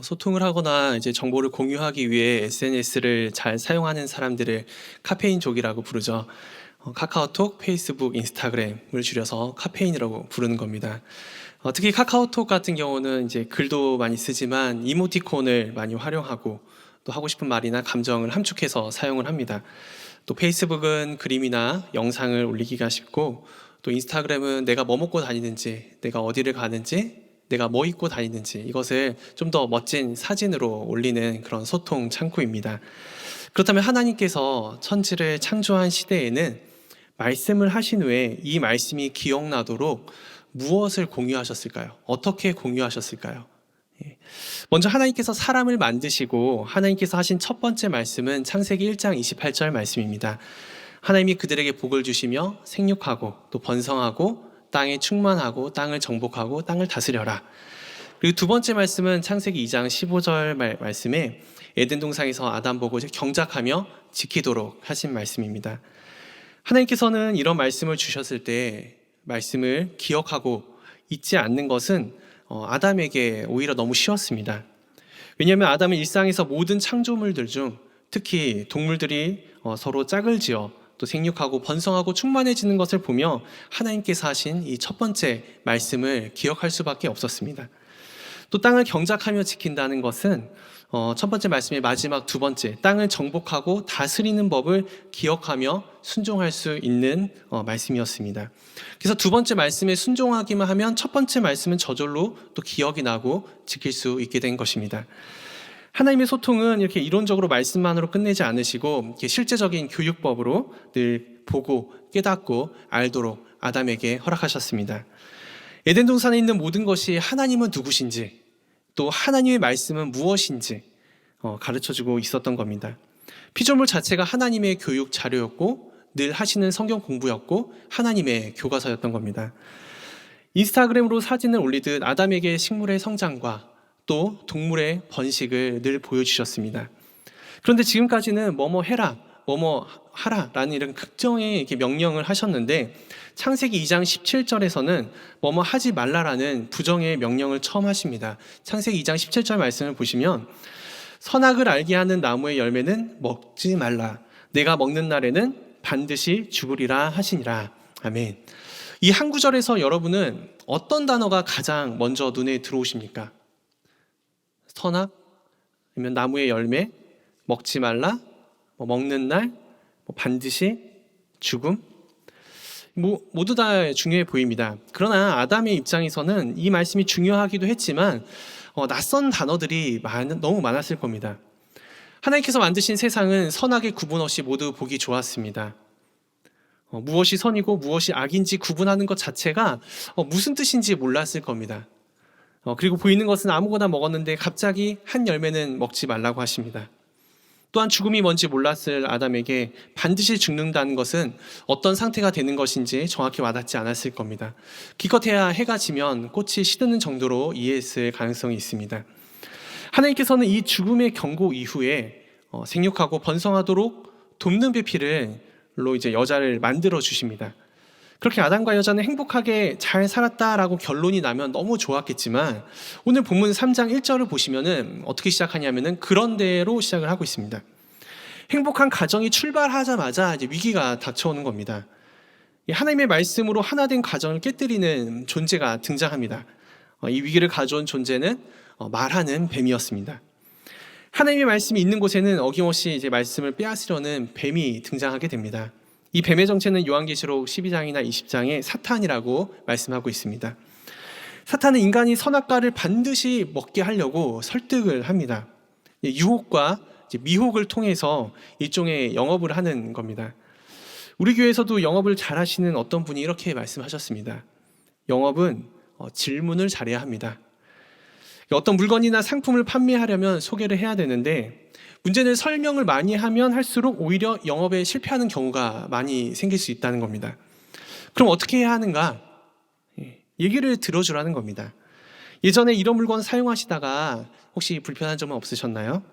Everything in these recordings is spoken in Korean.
소통을 하거나 이제 정보를 공유하기 위해 SNS를 잘 사용하는 사람들을 카페인족이라고 부르죠. 카카오톡, 페이스북, 인스타그램을 줄여서 카페인이라고 부르는 겁니다. 특히 카카오톡 같은 경우는 이제 글도 많이 쓰지만 이모티콘을 많이 활용하고 또 하고 싶은 말이나 감정을 함축해서 사용을 합니다. 또 페이스북은 그림이나 영상을 올리기가 쉽고, 또 인스타그램은 내가 뭐 먹고 다니는지, 내가 어디를 가는지, 내가 뭐 입고 다니는지 이것을 좀 더 멋진 사진으로 올리는 그런 소통 창구입니다. 그렇다면 하나님께서 천지를 창조한 시대에는 말씀을 하신 후에 이 말씀이 기억나도록 무엇을 공유하셨을까요? 어떻게 공유하셨을까요? 먼저 하나님께서 사람을 만드시고 하나님께서 하신 첫 번째 말씀은 창세기 1장 28절 말씀입니다. 하나님이 그들에게 복을 주시며 생육하고 또 번성하고 땅에 충만하고 땅을 정복하고 땅을 다스려라. 그리고 두 번째 말씀은 창세기 2장 15절 말씀에 에덴 동산에서 아담 보고 경작하며 지키도록 하신 말씀입니다. 하나님께서는 이런 말씀을 주셨을 때 말씀을 기억하고 잊지 않는 것은 아담에게 오히려 너무 쉬웠습니다. 왜냐하면 아담은 일상에서 모든 창조물들 중 특히 동물들이 서로 짝을 지어 또 생육하고 번성하고 충만해지는 것을 보며 하나님께서 하신 이 첫 번째 말씀을 기억할 수밖에 없었습니다. 또 땅을 경작하며 지킨다는 것은 첫 번째 말씀의 마지막 두 번째, 땅을 정복하고 다스리는 법을 기억하며 순종할 수 있는 말씀이었습니다. 그래서 두 번째 말씀에 순종하기만 하면 첫 번째 말씀은 저절로 또 기억이 나고 지킬 수 있게 된 것입니다. 하나님의 소통은 이렇게 이론적으로 말씀만으로 끝내지 않으시고 이렇게 실제적인 교육법으로 늘 보고 깨닫고 알도록 아담에게 허락하셨습니다. 에덴 동산에 있는 모든 것이 하나님은 누구신지 또 하나님의 말씀은 무엇인지 가르쳐주고 있었던 겁니다. 피조물 자체가 하나님의 교육 자료였고 늘 하시는 성경 공부였고 하나님의 교과서였던 겁니다. 인스타그램으로 사진을 올리듯 아담에게 식물의 성장과 또 동물의 번식을 늘 보여주셨습니다. 그런데 지금까지는 뭐뭐 해라, 뭐뭐 하라라는 이런 특정의 이렇게 명령을 하셨는데 창세기 2장 17절에서는 뭐뭐 하지 말라라는 부정의 명령을 처음 하십니다. 창세기 2장 17절 말씀을 보시면 선악을 알게 하는 나무의 열매는 먹지 말라. 내가 먹는 날에는 반드시 죽으리라 하시니라. 아멘. 이 한 구절에서 여러분은 어떤 단어가 가장 먼저 눈에 들어오십니까? 선악, 아니면 나무의 열매, 먹지 말라, 먹는 날, 반드시 죽음. 모두 다 중요해 보입니다. 그러나 아담의 입장에서는 이 말씀이 중요하기도 했지만 낯선 단어들이 너무 많았을 겁니다. 하나님께서 만드신 세상은 선악의 구분 없이 모두 보기 좋았습니다. 무엇이 선이고 무엇이 악인지 구분하는 것 자체가 무슨 뜻인지 몰랐을 겁니다. 그리고 보이는 것은 아무거나 먹었는데 갑자기 한 열매는 먹지 말라고 하십니다. 또한 죽음이 뭔지 몰랐을 아담에게 반드시 죽는다는 것은 어떤 상태가 되는 것인지 정확히 와닿지 않았을 겁니다. 기껏해야 해가 지면 꽃이 시드는 정도로 이해했을 가능성이 있습니다. 하나님께서는 이 죽음의 경고 이후에 생육하고 번성하도록 돕는 배필로 이제 여자를 만들어 주십니다. 그렇게 아담과 여자는 행복하게 잘 살았다라고 결론이 나면 너무 좋았겠지만 오늘 본문 3장 1절을 보시면은 어떻게 시작하냐면은 그런데로 시작을 하고 있습니다. 행복한 가정이 출발하자마자 이제 위기가 닥쳐오는 겁니다. 하나님의 말씀으로 하나된 가정을 깨뜨리는 존재가 등장합니다. 이 위기를 가져온 존재는 말하는 뱀이었습니다. 하나님의 말씀이 있는 곳에는 어김없이 이제 말씀을 빼앗으려는 뱀이 등장하게 됩니다. 이 뱀의 정체는 요한계시록 12장이나 20장에 사탄이라고 말씀하고 있습니다. 사탄은 인간이 선악과를 반드시 먹게 하려고 설득을 합니다. 유혹과 미혹을 통해서 일종의 영업을 하는 겁니다. 우리 교회에서도 영업을 잘 하시는 어떤 분이 이렇게 말씀하셨습니다. 영업은 질문을 잘해야 합니다. 어떤 물건이나 상품을 판매하려면 소개를 해야 되는데 문제는 설명을 많이 하면 할수록 오히려 영업에 실패하는 경우가 많이 생길 수 있다는 겁니다. 그럼 어떻게 해야 하는가? 얘기를 들어주라는 겁니다. 예전에 이런 물건 사용하시다가 혹시 불편한 점은 없으셨나요?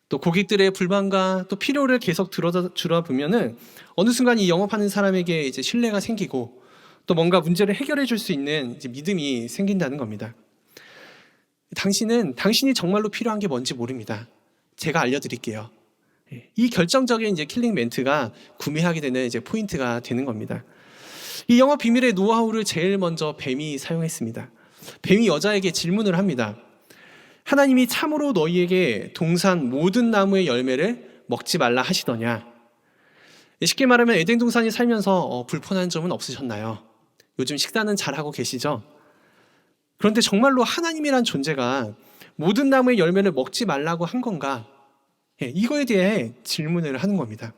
또 고객들의 불만과 또 필요를 계속 들어주라 보면은 어느 순간 이 영업하는 사람에게 이제 신뢰가 생기고 또 뭔가 문제를 해결해 줄 수 있는 이제 믿음이 생긴다는 겁니다. 당신이 정말로 필요한 게 뭔지 모릅니다. 제가 알려드릴게요. 이 결정적인 이제 킬링 멘트가 구매하게 되는 이제 포인트가 되는 겁니다. 이 영업 비밀의 노하우를 제일 먼저 뱀이 사용했습니다. 뱀이 여자에게 질문을 합니다. 하나님이 참으로 너희에게 동산 모든 나무의 열매를 먹지 말라 하시더냐? 쉽게 말하면 에덴 동산에 살면서 불편한 점은 없으셨나요? 요즘 식사는 잘하고 계시죠? 그런데 정말로 하나님이란 존재가 모든 나무의 열매를 먹지 말라고 한 건가? 이거에 대해 질문을 하는 겁니다.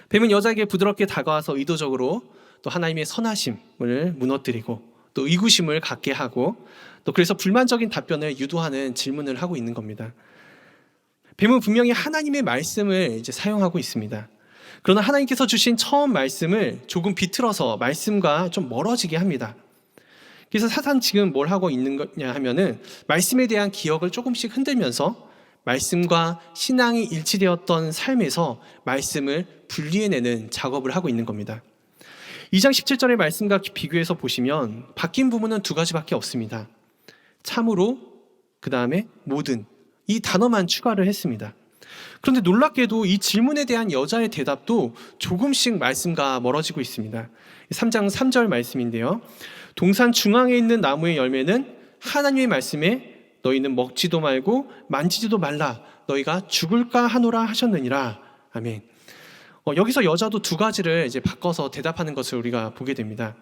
뱀은 여자에게 부드럽게 다가와서 의도적으로 또 하나님의 선하심을 무너뜨리고 또 의구심을 갖게 하고 또 그래서 불만적인 답변을 유도하는 질문을 하고 있는 겁니다. 뱀은 분명히 하나님의 말씀을 이제 사용하고 있습니다. 그러나 하나님께서 주신 처음 말씀을 조금 비틀어서 말씀과 좀 멀어지게 합니다. 그래서 사탄 지금 뭘 하고 있는 거냐 하면은 말씀에 대한 기억을 조금씩 흔들면서 말씀과 신앙이 일치되었던 삶에서 말씀을 분리해내는 작업을 하고 있는 겁니다. 2장 17절의 말씀과 비교해서 보시면 바뀐 부분은 두 가지밖에 없습니다. 참으로, 그 다음에 모든, 이 단어만 추가를 했습니다. 그런데 놀랍게도 이 질문에 대한 여자의 대답도 조금씩 말씀과 멀어지고 있습니다. 3장 3절 말씀인데요. 동산 중앙에 있는 나무의 열매는 하나님의 말씀에 너희는 먹지도 말고 만지지도 말라 너희가 죽을까 하노라 하셨느니라. 아멘. 여기서 여자도 두 가지를 이제 바꿔서 대답하는 것을 우리가 보게 됩니다.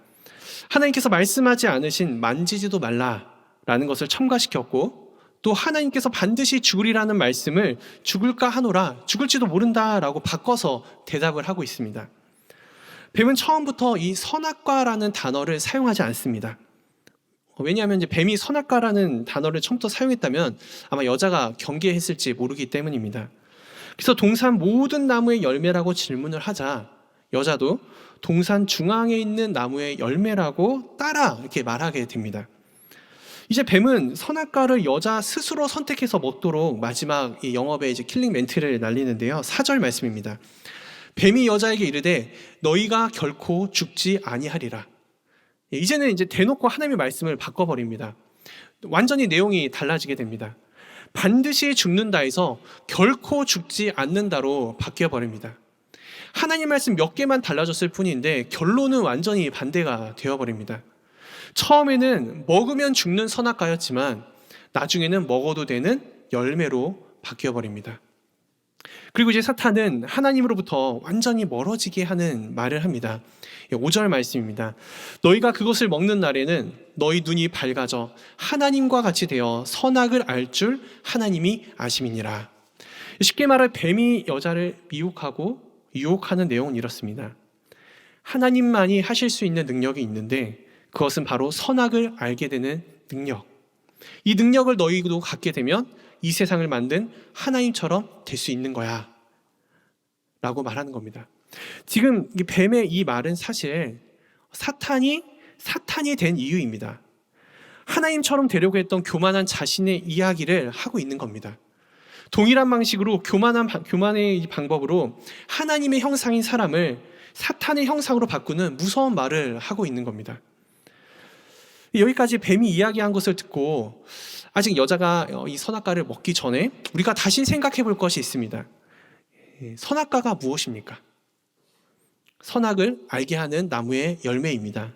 하나님께서 말씀하지 않으신 만지지도 말라라는 것을 첨가시켰고 또 하나님께서 반드시 죽으리라는 말씀을 죽을까 하노라, 죽을지도 모른다라고 바꿔서 대답을 하고 있습니다. 뱀은 처음부터 이 선악과라는 단어를 사용하지 않습니다. 왜냐하면 이제 뱀이 선악과라는 단어를 처음부터 사용했다면 아마 여자가 경계했을지 모르기 때문입니다. 그래서 동산 모든 나무의 열매라고 질문을 하자 여자도 동산 중앙에 있는 나무의 열매라고 따라 이렇게 말하게 됩니다. 이제 뱀은 선악과를 여자 스스로 선택해서 먹도록 마지막 이 영업의 이제 킬링 멘트를 날리는데요. 4절 말씀입니다. 뱀이 여자에게 이르되 너희가 결코 죽지 아니하리라. 이제는 이제 대놓고 하나님의 말씀을 바꿔버립니다. 완전히 내용이 달라지게 됩니다. 반드시 죽는다에서 결코 죽지 않는다로 바뀌어버립니다. 하나님 말씀 몇 개만 달라졌을 뿐인데 결론은 완전히 반대가 되어버립니다. 처음에는 먹으면 죽는 선악과였지만 나중에는 먹어도 되는 열매로 바뀌어버립니다. 그리고 이제 사탄은 하나님으로부터 완전히 멀어지게 하는 말을 합니다. 5절 말씀입니다. 너희가 그것을 먹는 날에는 너희 눈이 밝아져 하나님과 같이 되어 선악을 알 줄 하나님이 아심이니라. 쉽게 말해 뱀이 여자를 미혹하고 유혹하는 내용은 이렇습니다. 하나님만이 하실 수 있는 능력이 있는데 그것은 바로 선악을 알게 되는 능력. 이 능력을 너희도 갖게 되면 이 세상을 만든 하나님처럼 될 수 있는 거야 라고 말하는 겁니다. 지금 뱀의 이 말은 사실 사탄이 된 이유입니다. 하나님처럼 되려고 했던 교만한 자신의 이야기를 하고 있는 겁니다. 동일한 방식으로 교만의 방법으로 하나님의 형상인 사람을 사탄의 형상으로 바꾸는 무서운 말을 하고 있는 겁니다. 여기까지 뱀이 이야기한 것을 듣고 아직 여자가 이 선악과를 먹기 전에 우리가 다시 생각해 볼 것이 있습니다. 선악과가 무엇입니까? 선악을 알게 하는 나무의 열매입니다.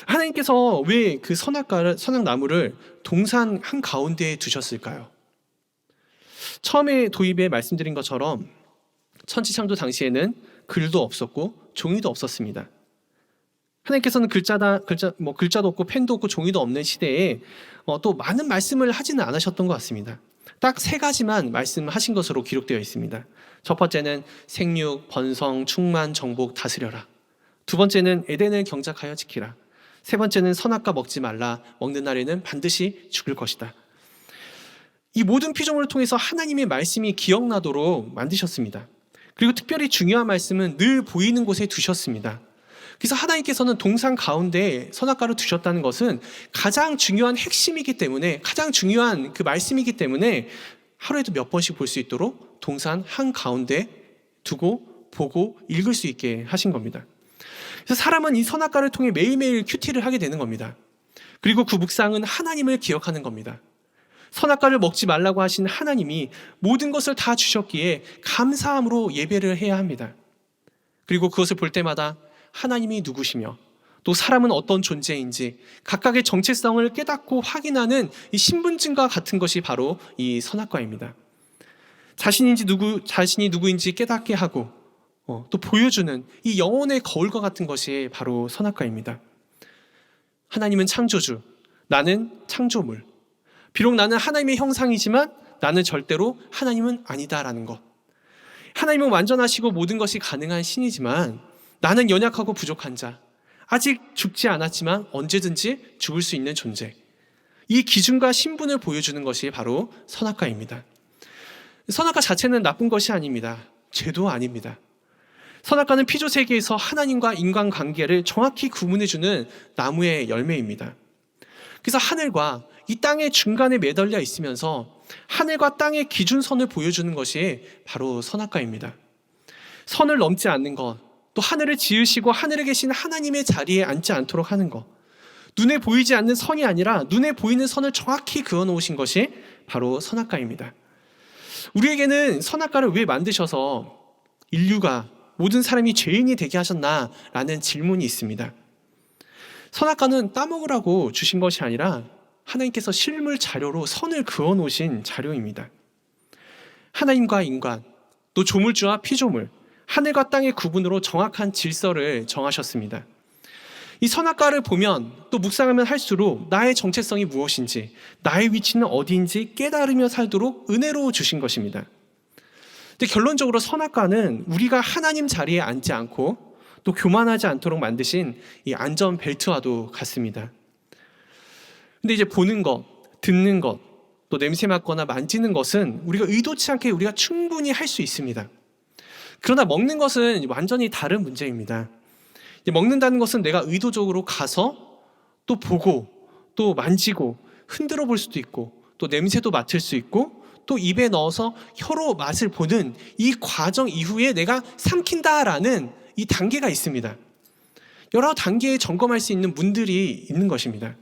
하나님께서 왜 그 선악나무를 동산 한가운데에 두셨을까요? 처음에 도입에 말씀드린 것처럼 천지창조 당시에는 글도 없었고 종이도 없었습니다. 하나님께서는 글자도 없고 펜도 없고 종이도 없는 시대에 또 많은 말씀을 하지는 않으셨던 것 같습니다. 딱 3가지만 말씀하신 것으로 기록되어 있습니다. 첫 번째는 생육, 번성, 충만, 정복, 다스려라. 두 번째는 에덴을 경작하여 지키라. 세 번째는 선악과 먹지 말라. 먹는 날에는 반드시 죽을 것이다. 이 모든 피조물을 통해서 하나님의 말씀이 기억나도록 만드셨습니다. 그리고 특별히 중요한 말씀은 늘 보이는 곳에 두셨습니다. 그래서 하나님께서는 동산 가운데 선악과를 두셨다는 것은 가장 중요한 핵심이기 때문에, 가장 중요한 그 말씀이기 때문에 하루에도 몇 번씩 볼 수 있도록 동산 한가운데 두고 보고 읽을 수 있게 하신 겁니다. 그래서 사람은 이 선악과를 통해 매일매일 큐티를 하게 되는 겁니다. 그리고 그 묵상은 하나님을 기억하는 겁니다. 선악과를 먹지 말라고 하신 하나님이 모든 것을 다 주셨기에 감사함으로 예배를 해야 합니다. 그리고 그것을 볼 때마다 하나님이 누구시며 또 사람은 어떤 존재인지 각각의 정체성을 깨닫고 확인하는 이 신분증과 같은 것이 바로 이 선악과입니다. 자신이 누구인지 깨닫게 하고 또 보여주는 이 영혼의 거울과 같은 것이 바로 선악과입니다. 하나님은 창조주, 나는 창조물. 비록 나는 하나님의 형상이지만 나는 절대로 하나님은 아니다라는 것. 하나님은 완전하시고 모든 것이 가능한 신이지만 나는 연약하고 부족한 자, 아직 죽지 않았지만 언제든지 죽을 수 있는 존재. 이 기준과 신분을 보여주는 것이 바로 선악과입니다. 선악과 자체는 나쁜 것이 아닙니다. 죄도 아닙니다. 선악과는 피조 세계에서 하나님과 인간 관계를 정확히 구분해주는 나무의 열매입니다. 그래서 하늘과 이 땅의 중간에 매달려 있으면서 하늘과 땅의 기준선을 보여주는 것이 바로 선악과입니다. 선을 넘지 않는 것, 또 하늘을 지으시고 하늘에 계신 하나님의 자리에 앉지 않도록 하는 것, 눈에 보이지 않는 선이 아니라 눈에 보이는 선을 정확히 그어놓으신 것이 바로 선악과입니다. 우리에게는 선악과를 왜 만드셔서 인류가 모든 사람이 죄인이 되게 하셨나라는 질문이 있습니다. 선악과는 따먹으라고 주신 것이 아니라 하나님께서 실물 자료로 선을 그어 놓으신 자료입니다. 하나님과 인간, 또 조물주와 피조물, 하늘과 땅의 구분으로 정확한 질서를 정하셨습니다. 이 선악과를 보면 또 묵상하면 할수록 나의 정체성이 무엇인지, 나의 위치는 어디인지 깨달으며 살도록 은혜로 주신 것입니다. 근데 결론적으로 선악과는 우리가 하나님 자리에 앉지 않고 또 교만하지 않도록 만드신 이 안전벨트와도 같습니다. 근데 이제 보는 것, 듣는 것, 또 냄새 맡거나 만지는 것은 우리가 의도치 않게 우리가 충분히 할 수 있습니다. 그러나 먹는 것은 완전히 다른 문제입니다. 먹는다는 것은 내가 의도적으로 가서 또 보고 또 만지고 흔들어 볼 수도 있고 또 냄새도 맡을 수 있고 또 입에 넣어서 혀로 맛을 보는 이 과정 이후에 내가 삼킨다라는 이 단계가 있습니다. 여러 단계에 점검할 수 있는 문들이 있는 것입니다.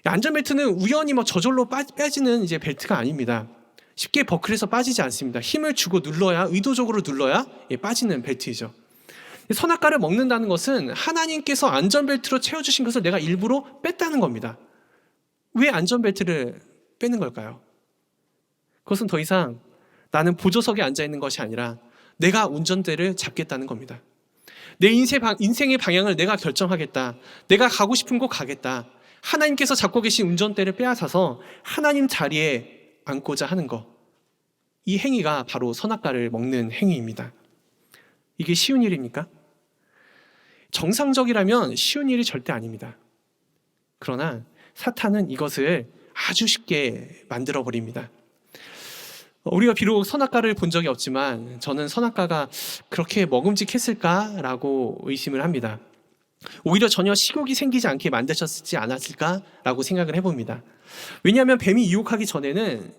안전벨트는 우연히 저절로 빠지는 이제 벨트가 아닙니다. 쉽게 버클에서 빠지지 않습니다. 힘을 주고 눌러야, 의도적으로 눌러야 빠지는 벨트이죠. 선악과를 먹는다는 것은 하나님께서 안전벨트로 채워주신 것을 내가 일부러 뺐다는 겁니다. 왜 안전벨트를 빼는 걸까요? 그것은 더 이상 나는 보조석에 앉아있는 것이 아니라 내가 운전대를 잡겠다는 겁니다. 내 인생의 방향을 내가 결정하겠다. 내가 가고 싶은 곳 가겠다. 하나님께서 잡고 계신 운전대를 빼앗아서 하나님 자리에 앉고자 하는 것. 이 행위가 바로 선악과를 먹는 행위입니다. 이게 쉬운 일입니까? 정상적이라면 쉬운 일이 절대 아닙니다. 그러나 사탄은 이것을 아주 쉽게 만들어버립니다. 우리가 비록 선악과를 본 적이 없지만 저는 선악과가 그렇게 먹음직했을까라고 의심을 합니다. 오히려 전혀 식욕이 생기지 않게 만드셨지 않았을까라고 생각을 해봅니다. 왜냐하면 뱀이 유혹하기 전에는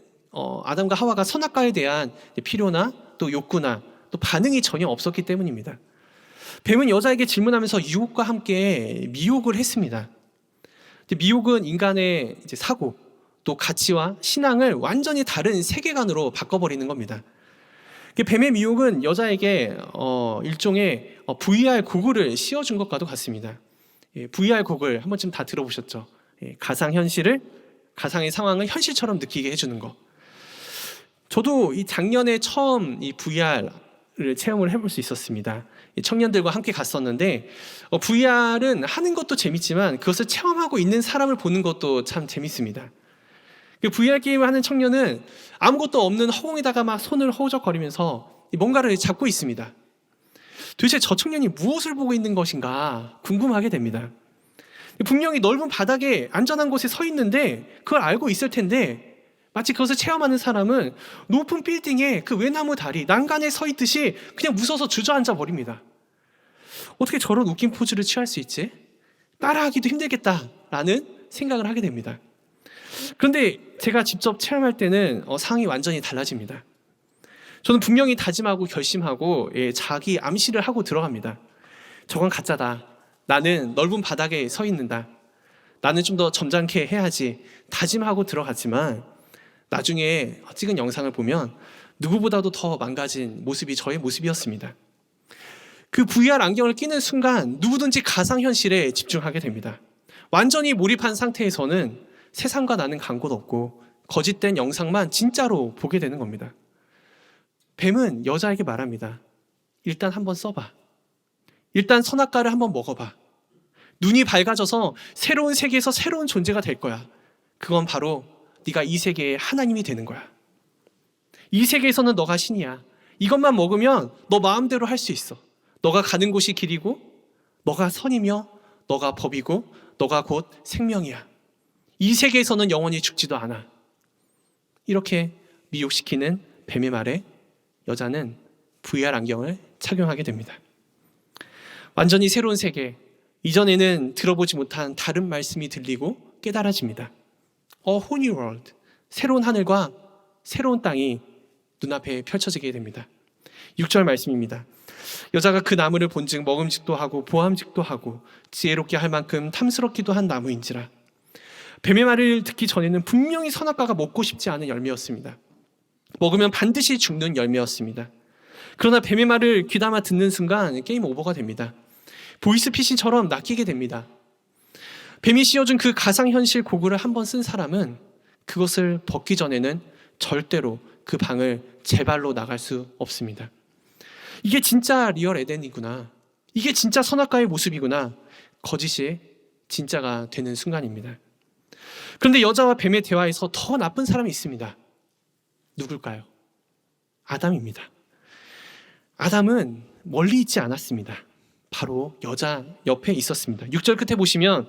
아담과 하와가 선악과에 대한 필요나 또 욕구나 또 반응이 전혀 없었기 때문입니다. 뱀은 여자에게 질문하면서 유혹과 함께 미혹을 했습니다. 미혹은 인간의 이제 사고 또 가치와 신앙을 완전히 다른 세계관으로 바꿔버리는 겁니다. 뱀의 미혹은 여자에게 일종의 VR 고글을 씌워준 것과도 같습니다. VR 고글 한 번쯤 다 들어보셨죠? 가상의 상황을 현실처럼 느끼게 해주는 것. 저도 이 작년에 처음 이 VR을 체험을 해볼 수 있었습니다. 청년들과 함께 갔었는데 VR은 하는 것도 재밌지만 그것을 체험하고 있는 사람을 보는 것도 참 재밌습니다. VR 게임을 하는 청년은 아무것도 없는 허공에다가 막 손을 허우적거리면서 뭔가를 잡고 있습니다. 도대체 저 청년이 무엇을 보고 있는 것인가 궁금하게 됩니다. 분명히 넓은 바닥에 안전한 곳에 서 있는데 그걸 알고 있을 텐데 마치 그것을 체험하는 사람은 높은 빌딩에 그 외나무 다리, 난간에 서 있듯이 그냥 무서워서 주저앉아 버립니다. 어떻게 저런 웃긴 포즈를 취할 수 있지? 따라하기도 힘들겠다라는 생각을 하게 됩니다. 그런데 제가 직접 체험할 때는 상황이 완전히 달라집니다. 저는 분명히 다짐하고 결심하고 자기 암시를 하고 들어갑니다. 저건 가짜다. 나는 넓은 바닥에 서 있는다. 나는 좀 더 점잖게 해야지 다짐하고 들어갔지만 나중에 찍은 영상을 보면 누구보다도 더 망가진 모습이 저의 모습이었습니다. 그 VR 안경을 끼는 순간 누구든지 가상현실에 집중하게 됩니다. 완전히 몰입한 상태에서는 세상과 나는 간 곳 없고 거짓된 영상만 진짜로 보게 되는 겁니다. 뱀은 여자에게 말합니다. 일단 한번 써봐. 일단 선악과를 한번 먹어봐. 눈이 밝아져서 새로운 세계에서 새로운 존재가 될 거야. 그건 바로 네가 이 세계의 하나님이 되는 거야. 이 세계에서는 너가 신이야. 이것만 먹으면 너 마음대로 할 수 있어. 너가 가는 곳이 길이고, 너가 선이며, 너가 법이고, 너가 곧 생명이야. 이 세계에서는 영원히 죽지도 않아. 이렇게 미혹시키는 뱀의 말에 여자는 VR 안경을 착용하게 됩니다. 완전히 새로운 세계, 이전에는 들어보지 못한 다른 말씀이 들리고 깨달아집니다. A whole new world, 새로운 하늘과 새로운 땅이 눈앞에 펼쳐지게 됩니다. 6절 말씀입니다. 여자가 그 나무를 본즉 먹음직도 하고 보암직도 하고 지혜롭게 할 만큼 탐스럽기도 한 나무인지라. 뱀의 말을 듣기 전에는 분명히 선악과가 먹고 싶지 않은 열매였습니다. 먹으면 반드시 죽는 열매였습니다. 그러나 뱀의 말을 귀담아 듣는 순간 게임 오버가 됩니다. 보이스피싱처럼 낚이게 됩니다. 뱀이 씌워준 그 가상현실 고글을 한번 쓴 사람은 그것을 벗기 전에는 절대로 그 방을 제 발로 나갈 수 없습니다. 이게 진짜 리얼 에덴이구나. 이게 진짜 선악과의 모습이구나. 거짓이 진짜가 되는 순간입니다. 그런데 여자와 뱀의 대화에서 더 나쁜 사람이 있습니다. 누굴까요? 아담입니다. 아담은 멀리 있지 않았습니다. 바로 여자 옆에 있었습니다. 6절 끝에 보시면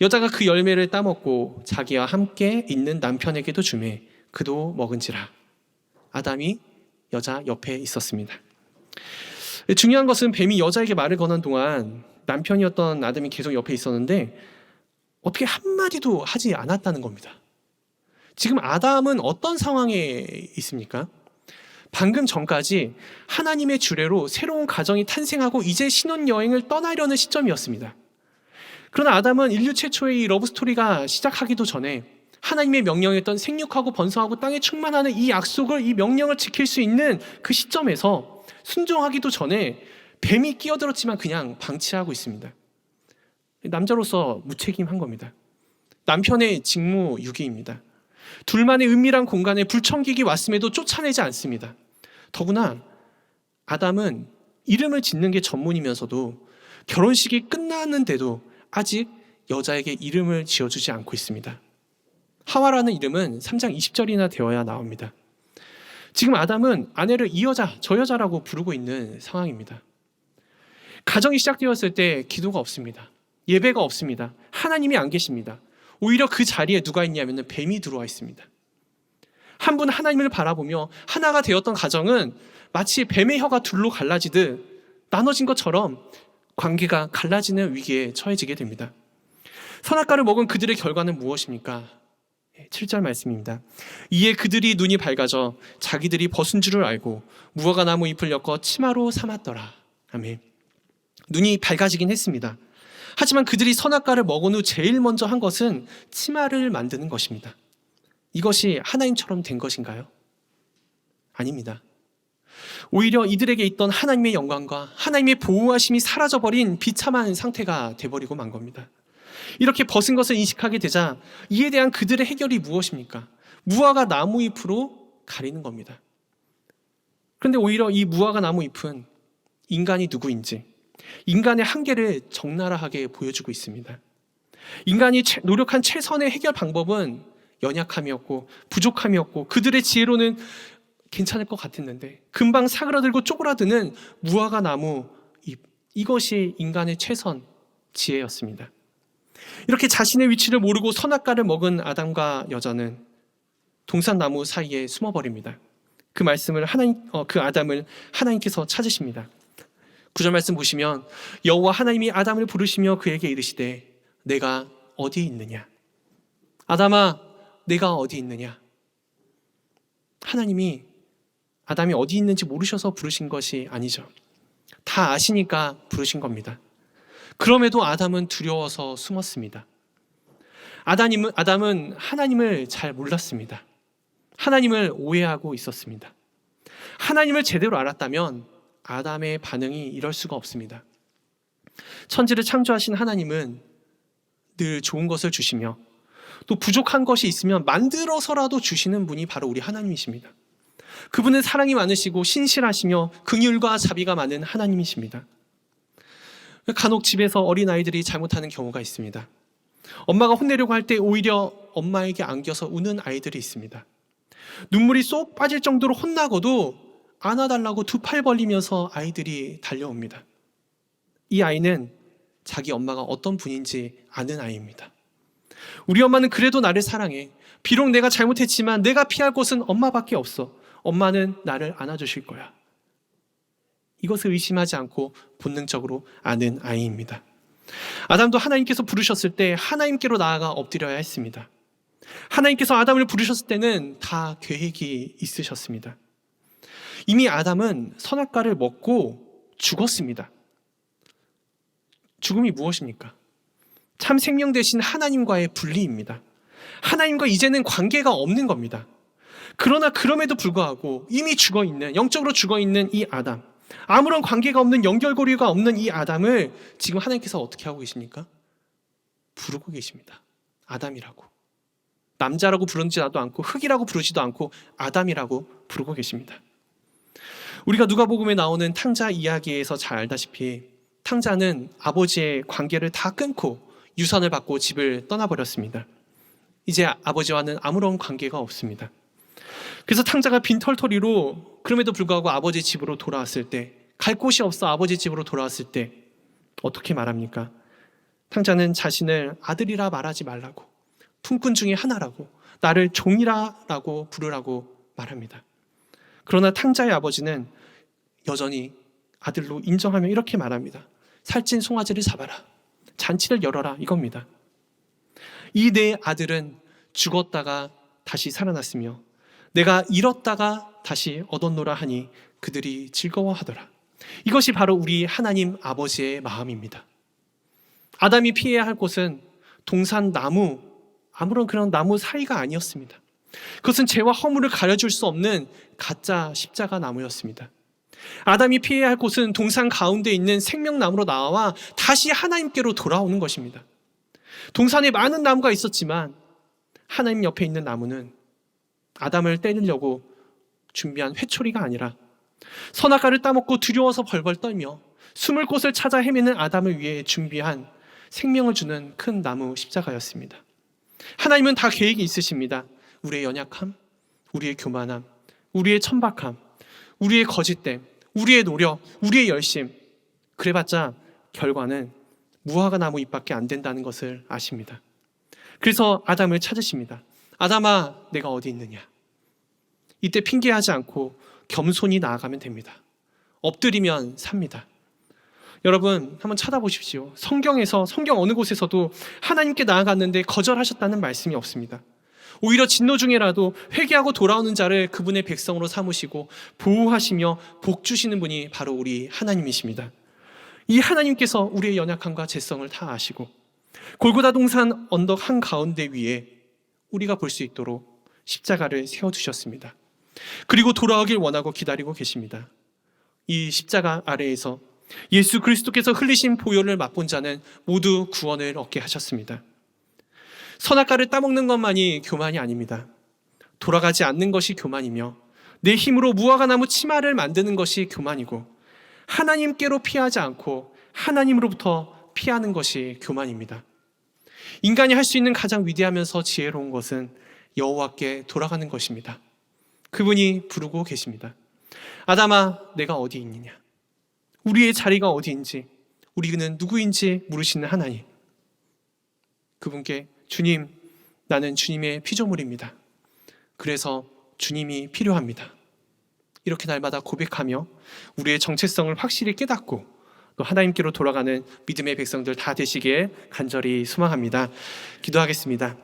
여자가 그 열매를 따먹고 자기와 함께 있는 남편에게도 주매 그도 먹은지라. 아담이 여자 옆에 있었습니다. 중요한 것은 뱀이 여자에게 말을 거는 동안 남편이었던 아담이 계속 옆에 있었는데 어떻게 한마디도 하지 않았다는 겁니다. 지금 아담은 어떤 상황에 있습니까? 방금 전까지 하나님의 주례로 새로운 가정이 탄생하고 이제 신혼여행을 떠나려는 시점이었습니다. 그러나 아담은 인류 최초의 이 러브스토리가 시작하기도 전에 하나님의 명령했던 생육하고 번성하고 땅에 충만하는 이 약속을, 이 명령을 지킬 수 있는 그 시점에서 순종하기도 전에 뱀이 끼어들었지만 그냥 방치하고 있습니다. 남자로서 무책임한 겁니다. 남편의 직무유기입니다. 둘만의 은밀한 공간에 불청객이 왔음에도 쫓아내지 않습니다. 더구나 아담은 이름을 짓는 게 전문이면서도 결혼식이 끝났는데도 아직 여자에게 이름을 지어주지 않고 있습니다. 하와라는 이름은 3장 20절이나 되어야 나옵니다. 지금 아담은 아내를 이 여자, 저 여자라고 부르고 있는 상황입니다. 가정이 시작되었을 때 기도가 없습니다. 예배가 없습니다. 하나님이 안 계십니다. 오히려 그 자리에 누가 있냐면 뱀이 들어와 있습니다. 한 분 하나님을 바라보며 하나가 되었던 가정은 마치 뱀의 혀가 둘로 갈라지듯 나눠진 것처럼 관계가 갈라지는 위기에 처해지게 됩니다. 선악과를 먹은 그들의 결과는 무엇입니까? 7절 말씀입니다. 이에 그들이 눈이 밝아져 자기들이 벗은 줄을 알고 무화과 나무 잎을 엮어 치마로 삼았더라. 아멘. 눈이 밝아지긴 했습니다. 하지만 그들이 선악과를 먹은 후 제일 먼저 한 것은 치마를 만드는 것입니다. 이것이 하나님처럼 된 것인가요? 아닙니다. 오히려 이들에게 있던 하나님의 영광과 하나님의 보호하심이 사라져버린 비참한 상태가 돼버리고 만 겁니다. 이렇게 벗은 것을 인식하게 되자 이에 대한 그들의 해결이 무엇입니까? 무화과 나무 잎으로 가리는 겁니다. 그런데 오히려 이 무화과 나무 잎은 인간이 누구인지, 인간의 한계를 적나라하게 보여주고 있습니다. 인간이 노력한 최선의 해결 방법은 연약함이었고 부족함이었고 그들의 지혜로는 괜찮을 것 같았는데 금방 사그라들고 쪼그라드는 무화과 나무 잎, 이것이 인간의 최선 지혜였습니다. 이렇게 자신의 위치를 모르고 선악과를 먹은 아담과 여자는 동산나무 사이에 숨어버립니다. 그 말씀을 그 아담을 하나님께서 찾으십니다. 9절 말씀 보시면 여호와 하나님이 아담을 부르시며 그에게 이르시되 내가 어디 있느냐? 아담아, 내가 어디 있느냐? 하나님이 아담이 어디 있는지 모르셔서 부르신 것이 아니죠. 다 아시니까 부르신 겁니다. 그럼에도 아담은 두려워서 숨었습니다. 아담은 하나님을 잘 몰랐습니다. 하나님을 오해하고 있었습니다. 하나님을 제대로 알았다면 아담의 반응이 이럴 수가 없습니다. 천지를 창조하신 하나님은 늘 좋은 것을 주시며 또 부족한 것이 있으면 만들어서라도 주시는 분이 바로 우리 하나님이십니다. 그분은 사랑이 많으시고 신실하시며 긍휼과 자비가 많은 하나님이십니다. 간혹 집에서 어린아이들이 잘못하는 경우가 있습니다. 엄마가 혼내려고 할 때 오히려 엄마에게 안겨서 우는 아이들이 있습니다. 눈물이 쏙 빠질 정도로 혼나고도 안아달라고 두 팔 벌리면서 아이들이 달려옵니다. 이 아이는 자기 엄마가 어떤 분인지 아는 아이입니다. 우리 엄마는 그래도 나를 사랑해. 비록 내가 잘못했지만 내가 피할 곳은 엄마밖에 없어. 엄마는 나를 안아주실 거야. 이것을 의심하지 않고 본능적으로 아는 아이입니다. 아담도 하나님께서 부르셨을 때 하나님께로 나아가 엎드려야 했습니다. 하나님께서 아담을 부르셨을 때는 다 계획이 있으셨습니다. 이미 아담은 선악과를 먹고 죽었습니다. 죽음이 무엇입니까? 참 생명 대신 하나님과의 분리입니다. 하나님과 이제는 관계가 없는 겁니다. 그러나 그럼에도 불구하고 이미 죽어있는, 영적으로 죽어있는 이 아담, 아무런 관계가 없는, 연결고리가 없는 이 아담을 지금 하나님께서 어떻게 하고 계십니까? 부르고 계십니다. 아담이라고. 남자라고 부르지도 않고 흙이라고 부르지도 않고 아담이라고 부르고 계십니다. 우리가 누가복음에 나오는 탕자 이야기에서 잘 알다시피 탕자는 아버지의 관계를 다 끊고 유산을 받고 집을 떠나버렸습니다. 이제 아버지와는 아무런 관계가 없습니다. 그래서 탕자가 빈털터리로 그럼에도 불구하고 아버지 집으로 돌아왔을 때, 갈 곳이 없어 아버지 집으로 돌아왔을 때 어떻게 말합니까? 탕자는 자신을 아들이라 말하지 말라고, 품꾼 중에 하나라고, 나를 종이라고 부르라고 말합니다. 그러나 탕자의 아버지는 여전히 아들로 인정하며 이렇게 말합니다. 살찐 송아지를 잡아라. 잔치를 열어라. 이겁니다. 이 내 아들은 죽었다가 다시 살아났으며 내가 잃었다가 다시 얻었노라 하니 그들이 즐거워하더라. 이것이 바로 우리 하나님 아버지의 마음입니다. 아담이 피해야 할 곳은 동산 나무, 아무런 그런 나무 사이가 아니었습니다. 그것은 죄와 허물을 가려줄 수 없는 가짜 십자가 나무였습니다. 아담이 피해야 할 곳은 동산 가운데 있는 생명나무로 나와 다시 하나님께로 돌아오는 것입니다. 동산에 많은 나무가 있었지만 하나님 옆에 있는 나무는 아담을 때리려고 준비한 회초리가 아니라 선악과를 따먹고 두려워서 벌벌 떨며 숨을 곳을 찾아 헤매는 아담을 위해 준비한 생명을 주는 큰 나무 십자가였습니다. 하나님은 다 계획이 있으십니다. 우리의 연약함, 우리의 교만함, 우리의 천박함, 우리의 거짓됨, 우리의 노력, 우리의 열심, 그래봤자 결과는 무화과 나무 잎밖에 안 된다는 것을 아십니다. 그래서 아담을 찾으십니다. 아담아, 내가 어디 있느냐? 이때 핑계하지 않고 겸손히 나아가면 됩니다. 엎드리면 삽니다. 여러분 한번 찾아보십시오. 성경에서, 성경 어느 곳에서도 하나님께 나아갔는데 거절하셨다는 말씀이 없습니다. 오히려 진노 중에라도 회개하고 돌아오는 자를 그분의 백성으로 삼으시고 보호하시며 복 주시는 분이 바로 우리 하나님이십니다. 이 하나님께서 우리의 연약함과 죄성을 다 아시고 골고다 동산 언덕 한가운데 위에 우리가 볼 수 있도록 십자가를 세워두셨습니다. 그리고 돌아오길 원하고 기다리고 계십니다. 이 십자가 아래에서 예수 그리스도께서 흘리신 보혈을 맛본 자는 모두 구원을 얻게 하셨습니다. 선악과를 따먹는 것만이 교만이 아닙니다. 돌아가지 않는 것이 교만이며 내 힘으로 무화과 나무 치마를 만드는 것이 교만이고 하나님께로 피하지 않고 하나님으로부터 피하는 것이 교만입니다. 인간이 할 수 있는 가장 위대하면서 지혜로운 것은 여호와께 돌아가는 것입니다. 그분이 부르고 계십니다. 아담아, 내가 어디 있느냐? 우리의 자리가 어디인지, 우리는 누구인지 물으시는 하나님. 그분께 주님, 나는 주님의 피조물입니다. 그래서 주님이 필요합니다. 이렇게 날마다 고백하며 우리의 정체성을 확실히 깨닫고 또 하나님께로 돌아가는 믿음의 백성들 다 되시길 간절히 소망합니다. 기도하겠습니다.